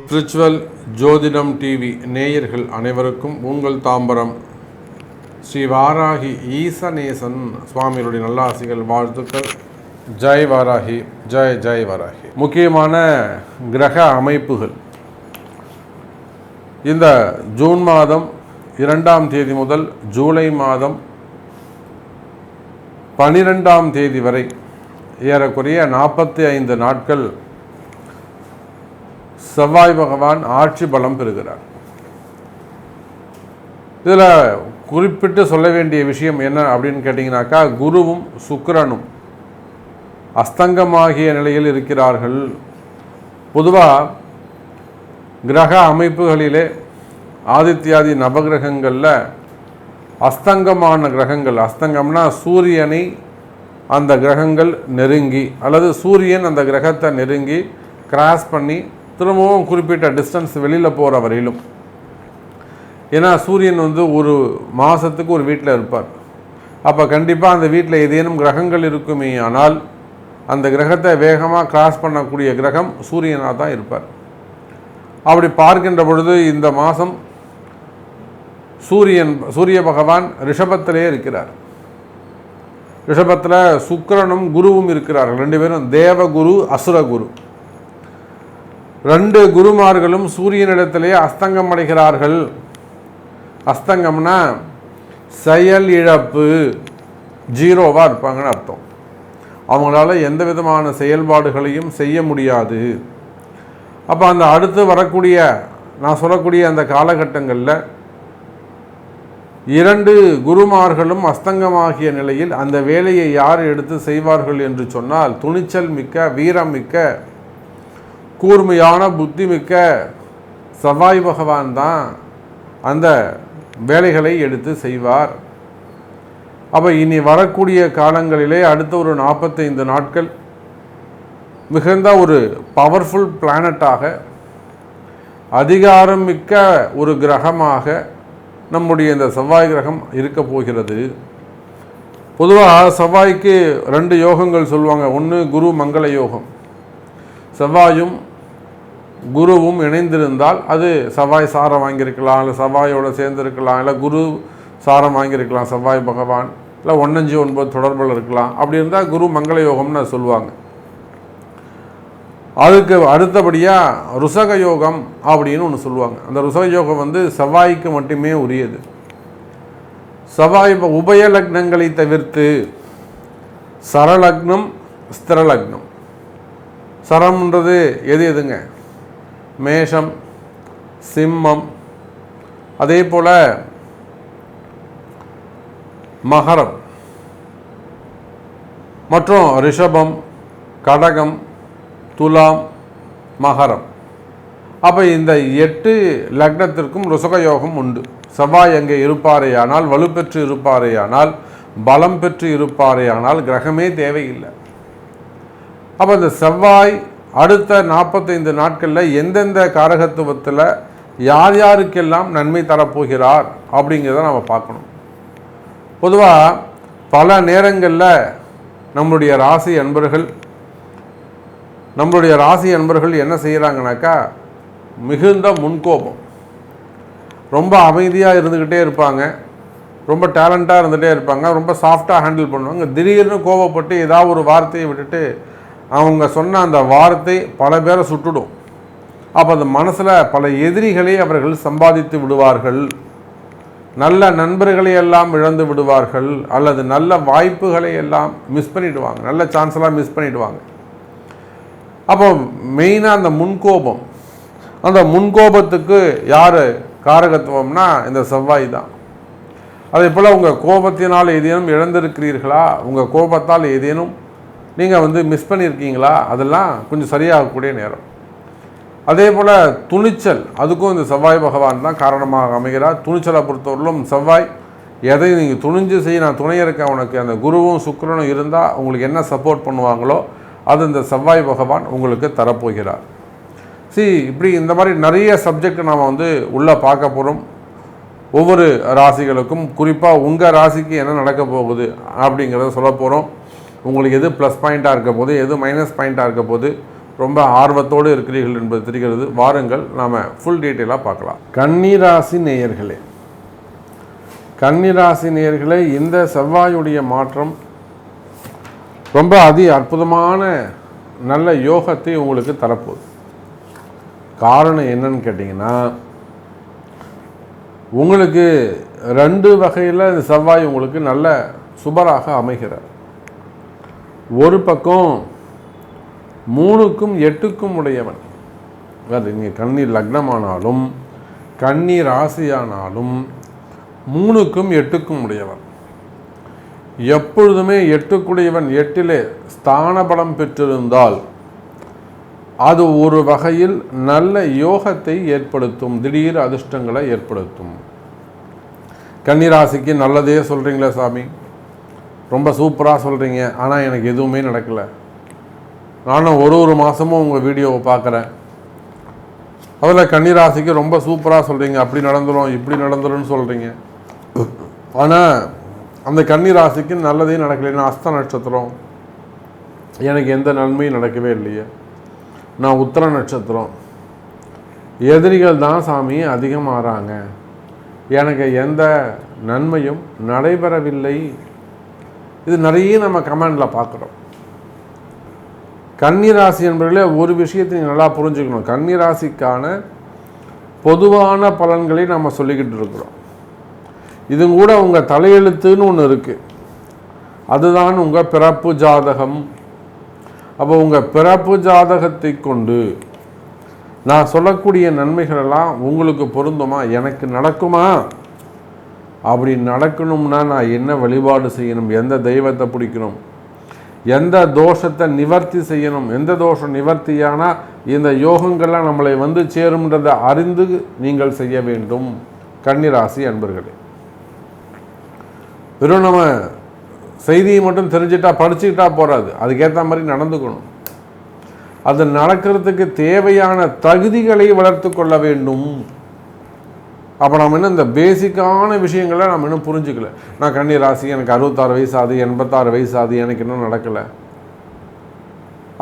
Spiritual ஜோதிடம் TV நேயர்கள் அனைவருக்கும் உங்கள் தாம்பரம் ஸ்ரீ வாராகி ஈசநேசன் சுவாமிகளுடைய நல்லாசிகள், வாழ்த்துக்கள். ஜெய் வாராகி, ஜெய் ஜெய் வாராகி. முக்கியமான கிரக அமைப்புகள் இந்த ஜூன் மாதம் 2ஆம் தேதி முதல் ஜூலை மாதம் 12ஆம் தேதி வரை ஏறக்குறைய 45 நாட்கள் செவ்வாய் பகவான் ஆட்சி பலம் பெறுகிறார். இதில் குறிப்பிட்டு சொல்ல வேண்டிய விஷயம் என்ன அப்படின்னு கேட்டிங்கனாக்கா, குருவும் சுக்கிரனும் அஸ்தங்கமாகிய நிலையில் இருக்கிறார்கள். பொதுவாக கிரக அமைப்புகளிலே ஆதித்யாதி நவகிரகங்களில் அஸ்தங்கமான கிரகங்கள், அஸ்தங்கம்னா சூரியனை அந்த கிரகங்கள் நெருங்கி அல்லது சூரியன் அந்த கிரகத்தை நெருங்கி கிராஸ் பண்ணி திரும்பவும் குறிப்பிட்ட டிஸ்டன்ஸ் வெளியில் போகிற வரையிலும். ஏன்னா சூரியன் ஒரு மாதத்துக்கு ஒரு வீட்டில் இருப்பார். அப்போ கண்டிப்பாக அந்த வீட்டில் ஏதேனும் கிரகங்கள் இருக்குமே ஆனால் அந்த கிரகத்தை வேகமாக கிராஸ் பண்ணக்கூடிய கிரகம் சூரியனாக தான் இருப்பார். அப்படி பார்க்கின்ற பொழுது இந்த மாதம் சூரிய பகவான் ரிஷபத்திலே இருக்கிறார். ரிஷபத்தில் சுக்கிரனும் குருவும் இருக்கிறார்கள். 2 பேரும் தேவகுரு அசுரகுரு. 2 குருமார்களும் சூரியனிடத்திலே அஸ்தங்கம் அடைகிறார்கள். அஸ்தங்கம்னா செயல் இழப்பு, ஜீரோவாக இருப்பாங்கன்னு அர்த்தம். அவங்களால எந்த விதமான செயல்பாடுகளையும் செய்ய முடியாது. அப்போ அந்த அடுத்து வரக்கூடிய நான் சொல்லக்கூடிய அந்த காலகட்டங்களில் 2 குருமார்களும் அஸ்தங்கமாகிய நிலையில் அந்த வேலையை யார் எடுத்து செய்வார்கள் என்று சொன்னால், துணிச்சல் மிக்க, வீரம் மிக்க, கூர்மையான புத்தி மிக்க செவ்வாய் பகவான் தான் அந்த வேலைகளை எடுத்து செய்வார். அப்போ இனி வரக்கூடிய காலங்களிலே அடுத்த ஒரு 45 நாட்கள் மிகுந்த ஒரு பவர்ஃபுல் பிளானட்டாக, அதிகாரம் மிக்க ஒரு கிரகமாக நம்முடைய இந்த செவ்வாய் கிரகம் இருக்க போகிறது. பொதுவாக செவ்வாய்க்கு 2 யோகங்கள் சொல்லுவாங்க. ஒன்று குரு மங்கள யோகம். செவ்வாயும் குருவும் இணைந்திருந்தால் அது செவ்வாய் சாரம் வாங்கியிருக்கலாம், இல்லை செவ்வாயோடு சேர்ந்திருக்கலாம், இல்லை குரு சாரம் வாங்கியிருக்கலாம் செவ்வாய் பகவான், இல்லை 159 தொடர்பில் இருக்கலாம். அப்படி இருந்தால் குரு மங்கள யோகம்னு சொல்லுவாங்க. அதுக்கு அடுத்தபடியாக ருசக யோகம் அப்படின்னு ஒன்று சொல்லுவாங்க. அந்த ருசக யோகம் செவ்வாய்க்கு மட்டுமே உரியது. செவ்வாய் உபய லக்னங்களை தவிர்த்து சரலக்னம், ஸ்திரலக்னம். சரம்ன்றது எதுங்க? மேஷம், சிம்மம், அதே போல் மகரம் மற்றும் ரிஷபம், கடகம், துலாம், மகரம். அப்போ இந்த 8 லக்னத்திற்கும் ருசக யோகம் உண்டு. செவ்வாய் அங்கே இருப்பாரேயானால், வலுப்பெற்று இருப்பாரேயானால், பலம் பெற்று இருப்பாரேயானால் கிரகமே தேவையில்லை. அப்போ இந்த செவ்வாய் அடுத்த 45 நாட்களில் எந்தெந்த காரகத்துவத்தில் யார் யாருக்கெல்லாம் நன்மை தரப்போகிறார் அப்படிங்கிறத நம்ம பார்க்கணும். பொதுவாக பல நேரங்களில் நம்மளுடைய ராசி அன்பர்கள் என்ன செய்கிறாங்கனாக்கா, மிகுந்த முன்கோபம், ரொம்ப அமைதியாக இருந்துக்கிட்டே இருப்பாங்க, ரொம்ப டேலண்ட்டாக இருந்துகிட்டே இருப்பாங்க, ரொம்ப சாஃப்டாக ஹேண்டில் பண்ணுவாங்க. திடீர்னு கோபப்பட்டு ஏதாவது ஒரு வார்த்தையை விட்டுட்டு அவங்க சொன்ன அந்த வார்த்தை பல பேரை சுட்டுடும். அப்போ அந்த மனசில் பல எதிரிகளை அவர்கள் சம்பாதித்து விடுவார்கள். நல்ல நண்பர்களை எல்லாம் இழந்து விடுவார்கள், அல்லது நல்ல வாய்ப்புகளை எல்லாம் மிஸ் பண்ணிவிடுவாங்க, நல்ல சான்ஸ்லாம் மிஸ் பண்ணிவிடுவாங்க. அப்போ மெயினாக அந்த முன்கோபம், அந்த முன்கோபத்துக்கு யார் காரகத்துவம்னா இந்த செவ்வாய் தான். அதே போல் உங்கள் கோபத்தினால் ஏதேனும் இழந்திருக்கிறீர்களா, உங்கள் கோபத்தால் ஏதேனும் நீங்கள் மிஸ் பண்ணியிருக்கீங்களா, அதெல்லாம் கொஞ்சம் சரியாகக்கூடிய நேரம். அதே போல் துணிச்சல், அதுக்கும் இந்த செவ்வாய் பகவான் தான் காரணமாக அமைகிறார். துணிச்சலை பொறுத்தவரையிலும் செவ்வாய் எதையும் நீங்கள் துணிஞ்சு செய்ய, நான் துணை இருக்கேன் உனக்கு, அந்த குருவும் சுக்கிரனும் இருந்தால் உங்களுக்கு என்ன சப்போர்ட் பண்ணுவாங்களோ அது இந்த செவ்வாய் பகவான் உங்களுக்கு தரப்போகிறார். இப்படி இந்த மாதிரி நிறைய சப்ஜெக்ட் நாம் உள்ளே பார்க்க போகிறோம். ஒவ்வொரு ராசிகளுக்கும் குறிப்பாக உங்கள் ராசிக்கு என்ன நடக்க போகுது அப்படிங்கிறத சொல்ல போகிறோம். உங்களுக்கு எது ப்ளஸ் பாயிண்ட்டாக இருக்க போது, எது மைனஸ் பாயிண்ட்டாக இருக்க போது ரொம்ப ஆர்வத்தோடு இருக்கிறீர்கள் என்பது தெரிகிறது. வாருங்கள் நாம் ஃபுல் டீட்டெயிலாக பார்க்கலாம். கன்னிராசி நேயர்களே, கன்னிராசி நேயர்களே, இந்த செவ்வாயுடைய மாற்றம் ரொம்ப அற்புதமான நல்ல யோகத்தை உங்களுக்கு தரப்போகுது. காரணம் என்னன்னு கேட்டிங்கன்னா, உங்களுக்கு 2 வகையில் இந்த செவ்வாய் உங்களுக்கு நல்ல சுபராக அமைகிறார். ஒரு பக்கம் 3க்கும் 8க்கும் உடையவன். அது நீங்கள் கன்னி லக்னமானாலும் கன்னி ராசியானாலும் 3க்கும் 8க்கும் உடையவன். எப்பொழுதுமே 8க்குடையவன் 8லே ஸ்தான பலம் பெற்றிருந்தால் அது ஒரு வகையில் நல்ல யோகத்தை ஏற்படுத்தும், திடீர் அதிர்ஷ்டங்களை ஏற்படுத்தும். கன்னிராசிக்கு நல்லதே சொல்கிறீங்களே சாமி, ரொம்ப சூப்பராக சொல்கிறீங்க, ஆனால் எனக்கு எதுவுமே நடக்கலை. நானும் ஒரு மாதமும் உங்கள் வீடியோவை பார்க்குறேன். அதில் கன்னிராசிக்கு ரொம்ப சூப்பராக சொல்கிறீங்க, அப்படி நடந்துடும் இப்படி நடந்துடும்னு சொல்கிறீங்க. ஆனால் அந்த கன்னிராசிக்கு நல்லதே நடக்கலைன்னா அஸ்த நட்சத்திரம், எனக்கு எந்த நன்மையும் நடக்கவே இல்லையே. நான் உத்திர நட்சத்திரம், எதிரிகள் தான் சாமி அதிகமாகறாங்க, எனக்கு எந்த நன்மையும் நடைபெறவில்லை. இது நிறைய நம்ம கமெண்டில் பார்க்குறோம். கன்னிராசி என்பவர்களே, ஒரு விஷயத்தை நல்லா புரிஞ்சுக்கணும். கன்னிராசிக்கான பொதுவான பலன்களை நம்ம சொல்லிக்கிட்டு இருக்கிறோம். இது கூட உங்கள் தலையெழுத்துன்னு ஒன்று இருக்குது, அதுதான் உங்கள் பிறப்பு ஜாதகம். அப்போ உங்கள் பிறப்பு ஜாதகத்தை கொண்டு நான் சொல்லக்கூடிய நன்மைகளெல்லாம் உங்களுக்கு பொருந்துமா, எனக்கு நடக்குமா? அப்படி நடக்கணும்னா நான் என்ன வழிபாடு செய்யணும், எந்த தெய்வத்தை பிடிக்கணும், எந்த தோஷத்தை நிவர்த்தி செய்யணும், எந்த தோஷம் நிவர்த்தியானா இந்த யோகங்கள்லாம் நம்மளை வந்து சேரும்ன்றதை அறிந்து நீங்கள் செய்ய வேண்டும். கன்னிராசி அன்பர்களே, வெறும் நம்ம செய்தியை மட்டும் தெரிஞ்சுட்டா படிச்சுக்கிட்டா போகாது, அதுக்கேற்ற மாதிரி நடந்துக்கணும். அது நடக்கிறதுக்கு தேவையான தகுதிகளை வளர்த்து கொள்ள வேண்டும். அப்போ நம்ம இன்னும் இந்த பேசிக்கான விஷயங்களை நம்ம இன்னும் புரிஞ்சுக்கல. நான் கன்னிராசி, எனக்கு 66 வயசு ஆகுது, 86 வயசு ஆகுது, எனக்கு இன்னும் நடக்கலை.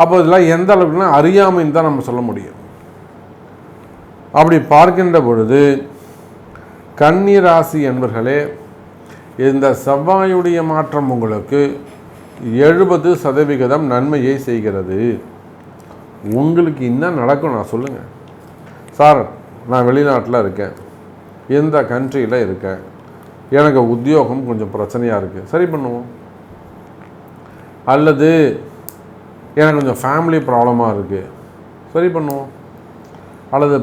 அப்போ இதெல்லாம் எந்த அளவுக்குன்னா அறியாமைன்னு தான் நம்ம சொல்ல முடியும். அப்படி பார்க்கின்ற பொழுது கன்னிராசி என்பர்களே, இந்த செவ்வாயுடைய மாற்றம் உங்களுக்கு 70% நன்மையை செய்கிறது. உங்களுக்கு இன்னும் நடக்கும். நான் சொல்லுங்கள் சார், நான் வெளிநாட்டில் இருக்கேன், எந்த கண்ட்ரியில் இருக்கேன், எனக்கு உத்தியோகம் கொஞ்சம் பிரச்சனையாக இருக்குது, சரி பண்ணுவோம். அல்லது எனக்கு கொஞ்சம் ஃபேமிலி ப்ராப்ளமாக இருக்குது, சரி பண்ணுவோம். அல்லது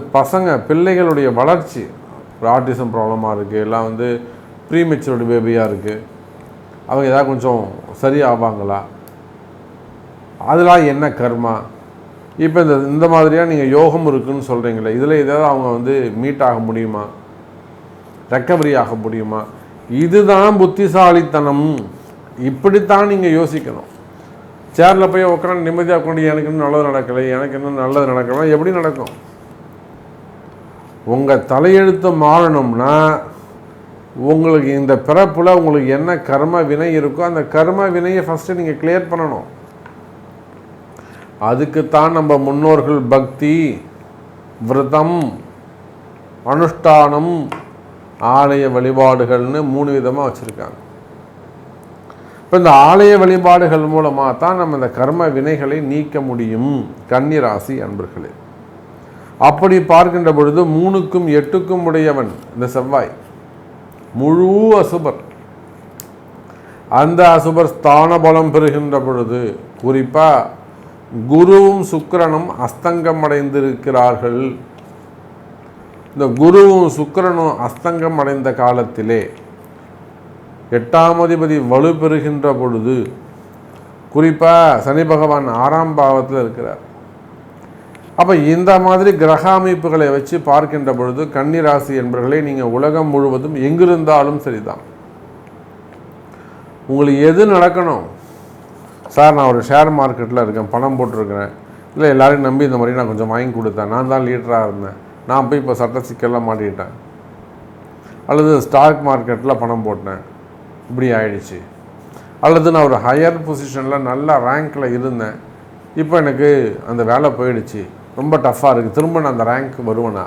பிள்ளைகளுடைய வளர்ச்சி, ஆட்டிசம் ப்ராப்ளமாக இருக்குது, எல்லாம் வந்து ப்ரீமெச்சூர்டு பேபியாக இருக்குது, அவங்க ஏதாவது கொஞ்சம் சரியாவாங்களா, அதெல்லாம் என்ன கர்மா. இப்போ இந்த மாதிரியாக நீங்கள் யோகம் இருக்குதுன்னு சொல்கிறீங்களே, இதில் ஏதாவது அவங்க வந்து மீட் ஆக முடியுமா, ரெக்கவரி ஆக முடியுமா? இதுதான் புத்திசாலித்தனம். இப்படித்தான் நீங்கள் யோசிக்கணும். சேரில் போய் உட்காந்து நிம்மதியாக கொண்டு எனக்கு இன்னும் நல்லது நடக்கலை, எனக்கு இன்னும் நல்லது நடக்கலாம், எப்படி நடக்கும்? உங்கள் தலையெழுத்து மாறணும்னா உங்களுக்கு இந்த பிறப்பில் உங்களுக்கு என்ன கர்ம வினை இருக்கோ அந்த கர்ம வினையை ஃபஸ்ட்டு நீங்கள் கிளியர் பண்ணணும். அதுக்குத்தான் நம்ம முன்னோர்கள் பக்தி, விரதம், அனுஷ்டானம், ஆலய வழிபாடுகள்னு 3 விதமாக வச்சுருக்காங்க. இப்போ இந்த ஆலய வழிபாடுகள் மூலமாக தான் நம்ம இந்த கர்ம வினைகளை நீக்க முடியும். கன்னிராசி அன்பர்களே, அப்படி பார்க்கின்ற பொழுது 3க்கும் 8க்கும் உடையவன் இந்த செவ்வாய் முழு அசுபர். அந்த அசுபர் ஸ்தான பலம் பெறுகின்ற பொழுது குறிப்பாக குருவும் சுக்கிரனும் அஸ்தங்கம் அடைந்திருக்கிறார்கள். இந்த குருவும் சுக்கிரனும் அஸ்தங்கம் அடைந்த காலத்திலே 8ஆம் அதிபதி வலு பெறுகின்ற பொழுது குறிப்பாக சனி பகவான் 6ஆம் பாவத்தில் இருக்கிறார். அப்போ இந்த மாதிரி கிரக அமைப்புகளை வச்சு பார்க்கின்ற பொழுது கன்னிராசி என்பவர்களே, நீங்கள் உலகம் முழுவதும் எங்கிருந்தாலும் சரிதான், உங்களுக்கு எது நடக்கணும். சார், நான் ஒரு ஷேர் மார்க்கெட்டில் இருக்கேன், பணம் போட்டிருக்கிறேன், இல்லை எல்லாரையும் நம்பி இந்த மாதிரி நான் கொஞ்சம் வாங்கி கொடுத்தேன், நான் தான் லீடராக இருந்தேன், நான் போய் இப்போ சட்ட சிக்கல்லாம் மாட்டிக்கிட்டேன். அல்லது ஸ்டாக் மார்க்கெட்டில் பணம் போட்டேன், இப்படி ஆயிடுச்சு. அல்லது நான் ஒரு ஹையர் பொசிஷனில் நல்ல ரேங்க்கில் இருந்தேன், இப்போ எனக்கு அந்த வேலை போயிடுச்சு, ரொம்ப டஃப்பாக இருக்குது, திரும்ப நான் அந்த ரேங்க் வருவேனா?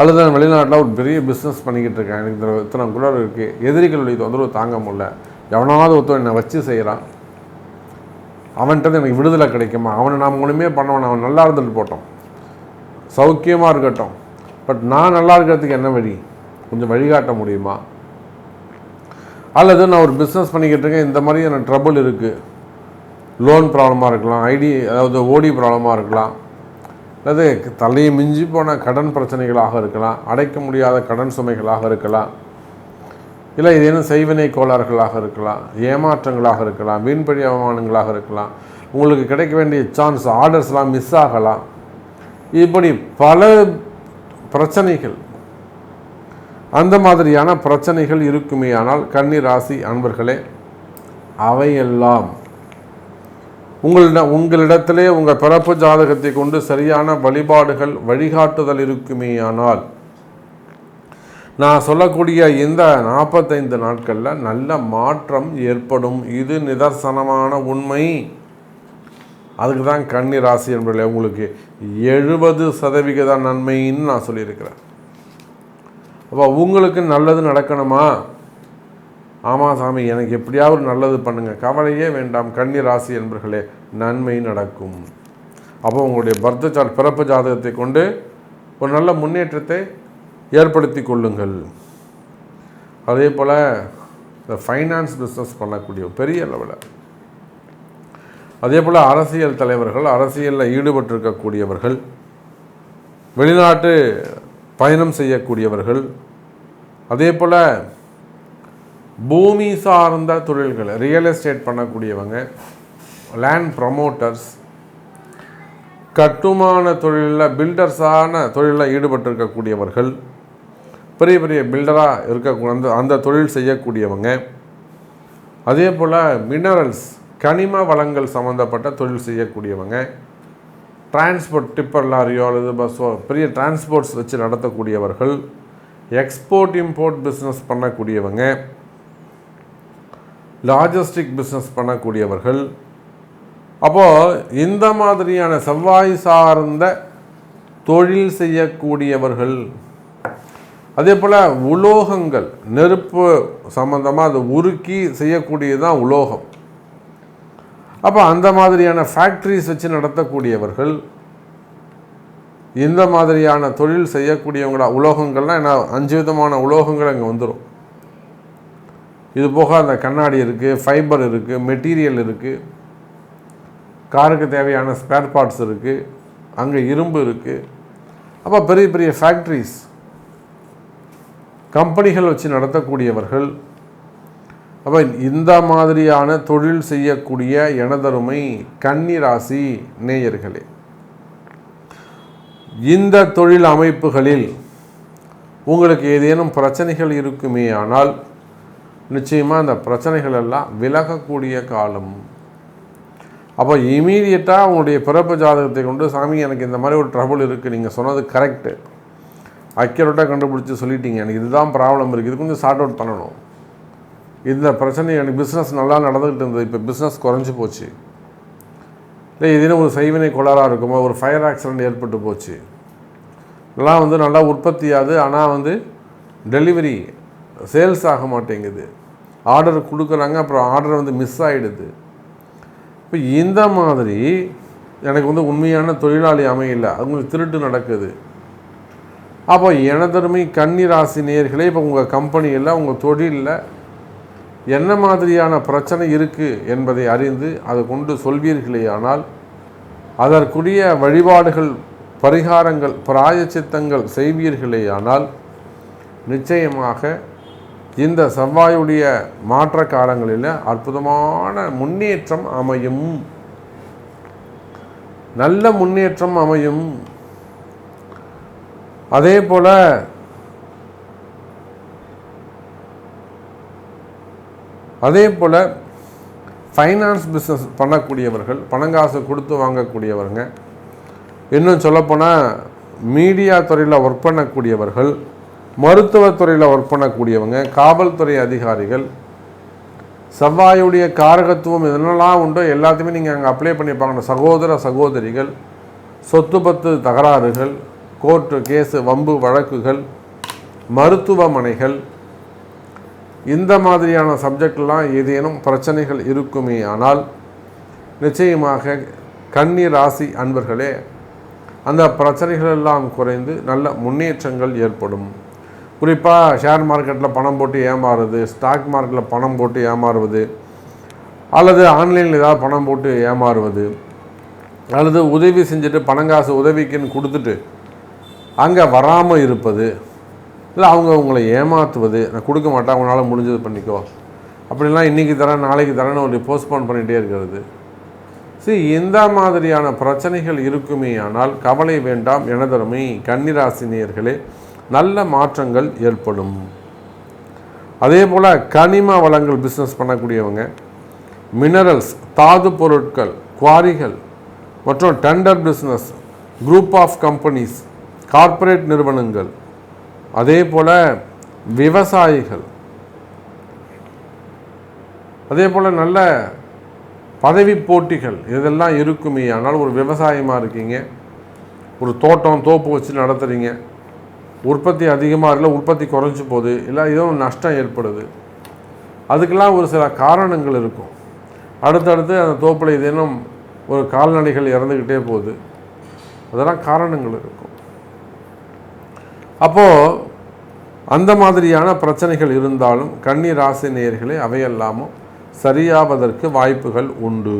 அல்லது நான் வெளிநாட்டில் ஒரு பெரிய பிஸ்னஸ் பண்ணிக்கிட்டு இருக்கேன், எனக்கு இத்தனை குளர் இருக்குது, எதிரிகளுடைய தொந்தரவு தாங்க முடியல, எவனாவது ஒருத்தர் என்னை வச்சு செய்கிறான், அவன்கிட்ட எனக்கு விடுதலை கிடைக்குமா? அவனை நாம் ஒன்றுமே பண்ணவன், அவன் நல்லா இருந்துட்டு போட்டோம், சௌக்கியமாக இருக்கட்டும், பட் நான் நல்லா இருக்கிறதுக்கு என்ன வழி, கொஞ்சம் வழிகாட்ட முடியுமா? அல்லது நான் ஒரு பிஸ்னஸ் பண்ணிக்கிட்டு இருக்கேன், இந்த மாதிரி எனக்கு ட்ரபுள் இருக்குது, லோன் ப்ராப்ளமாக இருக்கலாம், அதாவது ஓடி ப்ராப்ளமாக இருக்கலாம், அல்லது தலையை மிஞ்சி போன கடன் பிரச்சனைகளாக இருக்கலாம், அடைக்க முடியாத கடன் சுமைகளாக இருக்கலாம், இல்லை ஏதேனும் செய்வினை கோளாறுகளாக இருக்கலாம், ஏமாற்றங்களாக இருக்கலாம், வீண்பழி அவமானங்களாக இருக்கலாம், உங்களுக்கு கிடைக்க வேண்டிய சான்ஸ் ஆர்டர்ஸ்லாம் மிஸ் ஆகலாம். இப்படி பல பிரச்சனைகள், அந்த மாதிரியான பிரச்சனைகள் இருக்குமே. ஆனால் கன்னி ராசி அன்பர்களே, அவையெல்லாம் உங்களிடத்திலே உங்கள் பிறப்பு ஜாதகத்தை கொண்டு சரியான வழிபாடுகள் வழிகாட்டுதல் இருக்குமே. ஆனால் நான் சொல்லக்கூடிய இந்த 45 நாட்களில் நல்ல மாற்றம் ஏற்படும். இது நிதர்சனமான உண்மை. அதுக்கு தான் கன்னி ராசி என்பதில் உங்களுக்கு 70% நன்மைன்னு நான் சொல்லியிருக்கிறேன். அப்போ உங்களுக்கு நல்லது நடக்கணுமா? ஆமாம் சாமி, எனக்கு எப்படியாவது நல்லது பண்ணுங்கள், கவலையே வேண்டாம் கன்னி ராசி என்பர்களே, நன்மை நடக்கும். அப்போ உங்களுடைய பர்த் சார்ட் பிறப்பு ஜாதகத்தை கொண்டு ஒரு நல்ல முன்னேற்றத்தை ஏற்படுத்தி கொள்ளுங்கள். அதே போல் இந்த ஃபைனான்ஸ் பிஸ்னஸ் பண்ணக்கூடிய பெரிய லெவலில், அதே போல் அரசியல் தலைவர்கள், அரசியலில் ஈடுபட்டிருக்கக்கூடியவர்கள், வெளிநாட்டு பயணம் செய்யக்கூடியவர்கள், அதே போல் பூமி சார்ந்த தொழில்கள், ரியல் எஸ்டேட் பண்ணக்கூடியவங்க, லேண்ட் ப்ரமோட்டர்ஸ், கட்டுமான தொழிலில் பில்டர்ஸான தொழிலில் ஈடுபட்டிருக்கக்கூடியவர்கள், பெரிய பெரிய பில்டராக இருக்கக்கூடிய அந்த தொழில் செய்யக்கூடியவங்க, அதே போல் மினரல்ஸ் கனிம வளங்கள் சம்மந்தப்பட்ட தொழில் செய்யக்கூடியவங்க, டிரான்ஸ்போர்ட் டிப்பர் லாரியோ அல்லது பஸ்ஸோ பெரிய டிரான்ஸ்போர்ட்ஸ் வச்சு நடத்தக்கூடியவர்கள், எக்ஸ்போர்ட் இம்போர்ட் பிஸ்னஸ் பண்ணக்கூடியவங்க, லாஜிஸ்டிக் பிஸ்னஸ் பண்ணக்கூடியவர்கள். அப்போது இந்த மாதிரியான செவ்வாய் சார்ந்த தொழில் செய்யக்கூடியவர்கள், அதே போல் உலோகங்கள், நெருப்பு சம்பந்தமாக அதை உருக்கி செய்யக்கூடியது தான் உலோகம். அப்போ அந்த மாதிரியான ஃபேக்ட்ரிஸ் வச்சு நடத்தக்கூடியவர்கள், இந்த மாதிரியான தொழில் செய்யக்கூடியவங்களா, உலோகங்கள்லாம் என்ன 5 விதமான உலோகங்கள் அங்கே வந்துடும். இது போக அந்த கண்ணாடி இருக்குது, ஃபைபர் இருக்குது, மெட்டீரியல் இருக்குது, காருக்கு தேவையான ஸ்பேர் பார்ட்ஸ் இருக்குது, அங்கே இரும்பு இருக்குது. அப்போ பெரிய பெரிய ஃபேக்ட்ரிஸ், கம்பெனிகள் வச்சு நடத்தக்கூடியவர்கள். அப்போ இந்த மாதிரியான தொழில் செய்யக்கூடிய எனதருமை கன்னி ராசி நேயர்களே, இந்த தொழில் அமைப்புகளில் உங்களுக்கு ஏதேனும் பிரச்சனைகள் இருக்குமே. ஆனால் நிச்சயமாக அந்த பிரச்சனைகள் எல்லாம் விலகக்கூடிய காலம். அப்போ இமீடியட்டாக அவங்களுடைய பிறப்பு ஜாதகத்தை கொண்டு, சாமி எனக்கு இந்த மாதிரி ஒரு ட்ரபுள் இருக்குது, நீங்கள் சொன்னது கரெக்டு, அக்யூரேட்டாக கண்டுபிடிச்சி சொல்லிட்டீங்க, எனக்கு இதுதான் ப்ராப்ளம் இருக்குது, இது கொஞ்சம் சார்ட் அவுட் பண்ணணும், இந்த பிரச்சனை எனக்கு பிஸ்னஸ் நல்லா நடந்துகிட்டு இருந்தது, இப்போ பிஸ்னஸ் குறைஞ்சி போச்சு, இல்லை ஏதேனும் ஒரு செய்வினை கோளாறாக இருக்குமோ, ஒரு ஃபயர் ஆக்சிடெண்ட் ஏற்பட்டு போச்சு, இதெல்லாம் நல்லா உற்பத்தியாது, ஆனால் டெலிவரி சேல்ஸ் ஆக மாட்டேங்குது, ஆர்டர் கொடுக்குறாங்க, அப்புறம் ஆர்டர் மிஸ் ஆகிடுது. இப்போ இந்த மாதிரி எனக்கு உண்மையான தொழிலாளி அமையல, அவங்களுக்கு திருட்டு நடக்குது. அப்போ எனதருமை கன்னி ராசி நேயர்களே, இப்போ உங்கள் கம்பெனியில், உங்கள் தொழிலில் என்ன மாதிரியான பிரச்சனை இருக்குது என்பதை அறிந்து அதை கொண்டு சொல்வீர்களே. ஆனால் அதற்குரிய வழிபாடுகள், பரிகாரங்கள், பிராயச்சித்தங்கள் செய்வீர்களே. ஆனால் நிச்சயமாக இந்த செவ்வாயுடைய மாற்ற காலங்களில் அற்புதமான முன்னேற்றம் அமையும், நல்ல முன்னேற்றம் அமையும். அதே போல் ஃபைனான்ஸ் பிஸ்னஸ் பண்ணக்கூடியவர்கள், பணங்காசு கொடுத்து வாங்கக்கூடியவங்க, இன்னும் சொல்லப்போனால் மீடியா துறையில் ஒர்க் பண்ணக்கூடியவர்கள், மருத்துவத்துறையில் ஒர்க் பண்ணக்கூடியவங்க, காவல்துறை அதிகாரிகள், செவ்வாயுடைய காரகத்துவம் என்னெல்லாம் உண்டோ எல்லாத்தையுமே நீங்கள் அங்கே அப்ளை பண்ணிப்பாங்க. சகோதர சகோதரிகள், சொத்து பத்து தகராறுகள், கோர்ட்டு கேஸு வம்பு வழக்குகள், மருத்துவமனைகள், இந்த மாதிரியான சப்ஜெக்ட்லாம் ஏதேனும் பிரச்சனைகள் இருக்குமே ஆனால் நிச்சயமாக கன்னி ராசி அன்பர்களே அந்த பிரச்சனைகள் எல்லாம் குறைந்து நல்ல முன்னேற்றங்கள் ஏற்படும். குறிப்பாக ஷேர் மார்க்கெட்டில் பணம் போட்டு ஏமாறுவது, ஸ்டாக் மார்க்கெட்டில் பணம் போட்டு ஏமாறுவது, அல்லது ஆன்லைனில் ஏதாவது பணம் போட்டு ஏமாறுவது, அல்லது உதவி செஞ்சுட்டு பணங்காசு உதவிக்குன்னு கொடுத்துட்டு அங்கே வராமல் இருப்பது, இல்லை அவங்க உங்களை ஏமாற்றுவது, நான் கொடுக்க மாட்டேன் உங்களால் முடிஞ்சது பண்ணிக்கோ அப்படிலாம் இன்றைக்கி தரேன் நாளைக்கு தரேன்னு ஒரு போஸ்ட்போன் பண்ணிகிட்டே இருக்கிறது. இந்த மாதிரியான பிரச்சனைகள் இருக்குமே ஆனால் கவலை வேண்டாம் எனதருமை கன்னிராசினியர்களே, நல்ல மாற்றங்கள் ஏற்படும். அதே போல் கனிம வளங்கள் பிஸ்னஸ் பண்ணக்கூடியவங்க, மினரல்ஸ் தாது பொருட்கள், குவாரிகள் மற்றும் tender business, group of companies, corporate நிறுவனங்கள், அதே போல் விவசாயிகள், அதே போல் நல்ல பதவி போட்டிகள் இதெல்லாம் இருக்குமே ஆனால் ஒரு விவசாயமாக இருக்கீங்க, ஒரு தோட்டம் தோப்பு வச்சு நடத்துகிறீங்க, உற்பத்தி அதிகமாக இல்லை உற்பத்தி குறைஞ்சி போகுது, இல்லை ஏதோ நஷ்டம் ஏற்படுது, அதுக்கெல்லாம் ஒரு சில காரணங்கள் இருக்கும். அடுத்தடுத்து அந்த தோப்பில் ஏதேனும் ஒரு கால்நடைகள் இறந்துக்கிட்டே போகுது, அதெல்லாம் காரணங்கள் இருக்கும். அப்போது அந்த மாதிரியான பிரச்சனைகள் இருந்தாலும் கன்னி ராசி நேயர்களே அவையெல்லாமும் சரியாவதற்கு வாய்ப்புகள் உண்டு.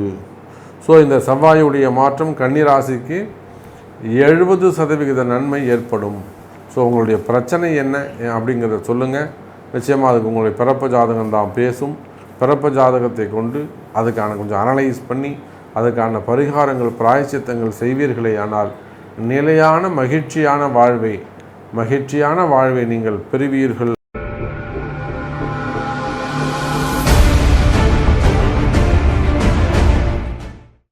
ஸோ இந்த செவ்வாயுடைய மாற்றம் கன்னி ராசிக்கு 70% நன்மை ஏற்படும். ஸோ உங்களுடைய பிரச்சனை என்ன அப்படிங்கிறத சொல்லுங்கள். நிச்சயமாக அதுக்கு உங்களுடைய பிறப்பு ஜாதகம் தான் பேசும். பிறப்பு ஜாதகத்தை கொண்டு அதுக்கான கொஞ்சம் அனலைஸ் பண்ணி அதுக்கான பரிகாரங்கள் பிராயச்சித்தங்கள் செய்வீர்களே ஆனால் நிலையான மகிழ்ச்சியான வாழ்வை நீங்கள் பெறுவீர்கள்.